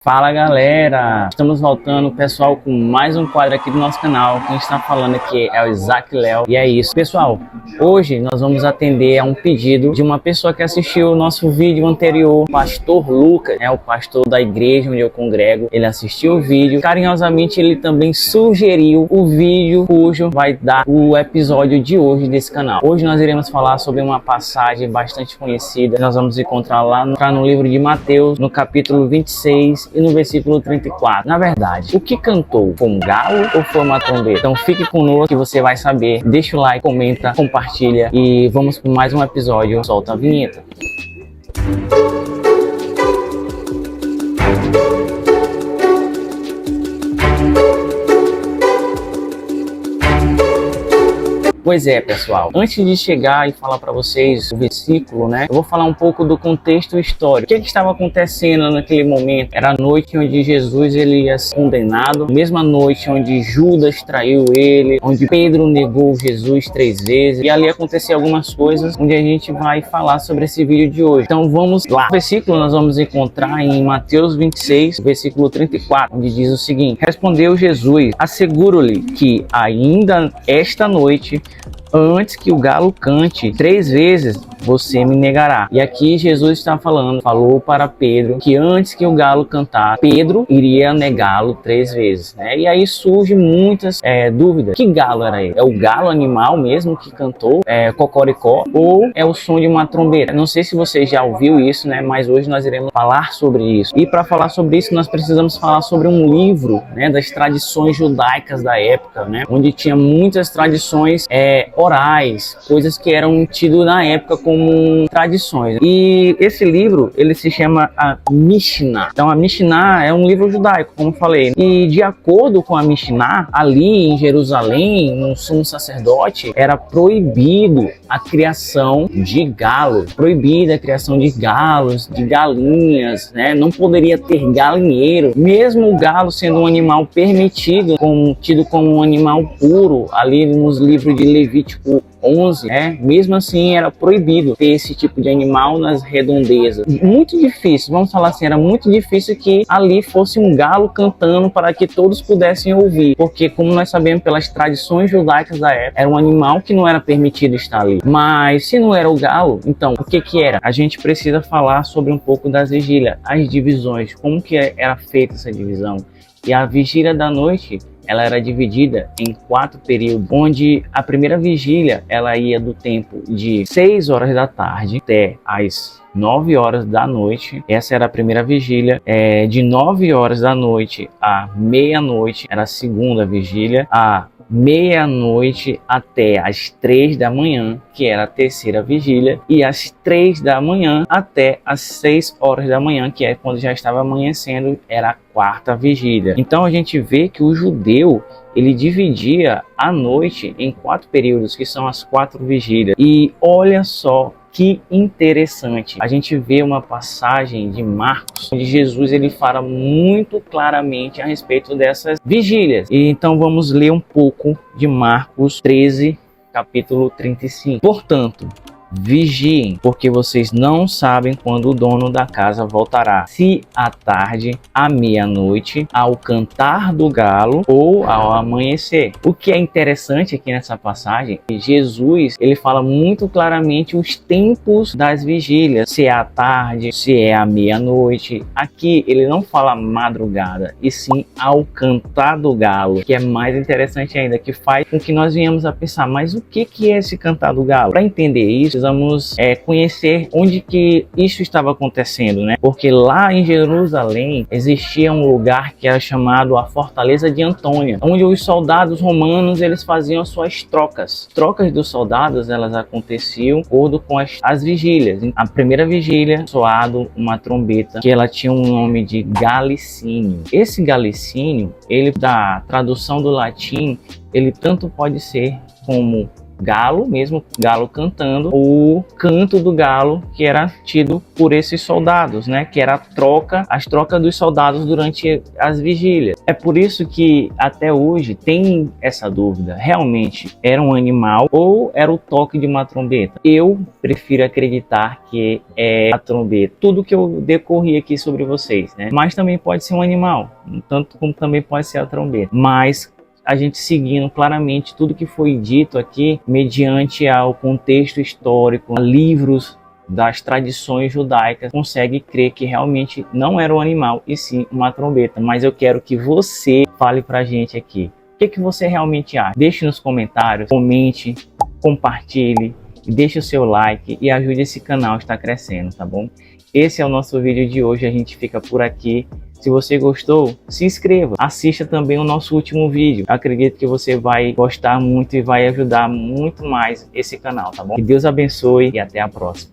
Fala galera, estamos voltando pessoal com mais um quadro aqui do nosso canal. Quem está falando aqui é o Isaac Léo e é isso pessoal, hoje nós vamos atender a um pedido de uma pessoa que assistiu o nosso vídeo anterior, o pastor Lucas, o pastor da igreja onde eu congrego. Ele assistiu o vídeo, carinhosamente ele também sugeriu o vídeo cujo vai dar o episódio de hoje desse canal. Hoje nós iremos falar sobre uma passagem bastante conhecida, nós vamos encontrar lá no livro de Mateus, no capítulo 26 e no versículo 34. Na verdade, o que cantou? Foi um galo ou foi uma trombeta? Então fique conosco que você vai saber. Deixa o like, comenta, compartilha e vamos para mais um episódio. Solta a vinheta. Pois é, pessoal, antes de chegar e falar para vocês o versículo, eu vou falar um pouco do contexto histórico. O que estava acontecendo naquele momento? Era a noite onde Jesus ele ia ser condenado, mesma noite onde Judas traiu ele, onde Pedro negou Jesus 3 vezes, e ali aconteceu algumas coisas onde a gente vai falar sobre esse vídeo de hoje. Então vamos lá. O versículo nós vamos encontrar em Mateus 26, versículo 34, onde diz o seguinte: Respondeu Jesus, asseguro-lhe que ainda esta noite, antes que o galo cante 3 vezes, você me negará. E aqui Jesus está falou para Pedro que antes que o galo cantar, Pedro iria negá-lo 3 vezes, E aí surge muitas dúvidas. Que galo era ele? É o galo animal mesmo que cantou, cocoricó, ou é o som de uma trombeta? Não sei se você já ouviu isso, Mas hoje nós iremos falar sobre isso. E para falar sobre isso, nós precisamos falar sobre um livro, das tradições judaicas da época, Onde tinha muitas tradições orais, coisas que eram tidas na época como tradições. E esse livro, ele se chama a Mishnah. Então a Mishnah é um livro judaico, como falei. E de acordo com a Mishnah, ali em Jerusalém, no sumo sacerdote, era proibido a criação de galo. Proibida a criação de galos, de galinhas, Não poderia ter galinheiro. Mesmo o galo sendo um animal permitido, tido como um animal puro, ali nos livros de Levítico 11, mesmo assim era proibido ter esse tipo de animal nas redondezas. Muito difícil, vamos falar assim, era muito difícil que ali fosse um galo cantando para que todos pudessem ouvir, porque como nós sabemos pelas tradições judaicas da época, era um animal que não era permitido estar ali. Mas se não era o galo, então o que era? A gente precisa falar sobre um pouco das vigílias, as divisões, como que era feita essa divisão. E a vigília da noite, ela era dividida em 4 períodos, onde a primeira vigília ela ia do tempo de 6 horas da tarde até as 9 horas da noite. Essa era a primeira vigília. De 9 horas da noite à meia-noite era a segunda vigília. A meia-noite até as 3 da manhã, que era a terceira vigília, e às 3 da manhã até as 6 horas da manhã, que é quando já estava amanhecendo, era a quarta vigília. Então a gente vê que o judeu ele dividia a noite em 4 períodos, que são as 4 vigílias. E olha só que interessante, a gente vê uma passagem de Marcos, onde Jesus ele fala muito claramente a respeito dessas vigílias. E então vamos ler um pouco de Marcos 13, capítulo 35. Portanto, vigiem, porque vocês não sabem quando o dono da casa voltará, se à tarde, à meia-noite, ao cantar do galo ou ao amanhecer. O que é interessante aqui nessa passagem, Jesus ele fala muito claramente os tempos das vigílias, se é à tarde, se é à meia-noite. Aqui ele não fala madrugada, e sim ao cantar do galo, que é mais interessante ainda, que faz com que nós venhamos a pensar, mas o que é esse cantar do galo? Para entender isso, precisamos conhecer onde que isso estava acontecendo, Porque lá em Jerusalém existia um lugar que era chamado a Fortaleza de Antônia, onde os soldados romanos eles faziam as suas trocas. Trocas dos soldados elas aconteciam de acordo com as vigílias. A primeira vigília soado uma trombeta que ela tinha um nome de galicínio. Esse galicínio, ele da tradução do latim, ele tanto pode ser como galo mesmo, galo cantando, o canto do galo que era tido por esses soldados, né? Que era as trocas dos soldados durante as vigílias. É por isso que até hoje tem essa dúvida, realmente era um animal ou era o toque de uma trombeta? Eu prefiro acreditar que é a trombeta. Tudo que eu decorri aqui sobre vocês, né? Mas também pode ser um animal, tanto como também pode ser a trombeta. Mas a gente seguindo claramente tudo que foi dito aqui, mediante ao contexto histórico, a livros das tradições judaicas, consegue crer que realmente não era um animal e sim uma trombeta. Mas eu quero que você fale pra gente aqui, o que você realmente acha? Deixe nos comentários, comente, compartilhe, deixe o seu like e ajude esse canal a estar crescendo, tá bom? Esse é o nosso vídeo de hoje, a gente fica por aqui. Se você gostou, se inscreva, assista também o nosso último vídeo. Eu acredito que você vai gostar muito e vai ajudar muito mais esse canal, tá bom? Que Deus abençoe e até a próxima.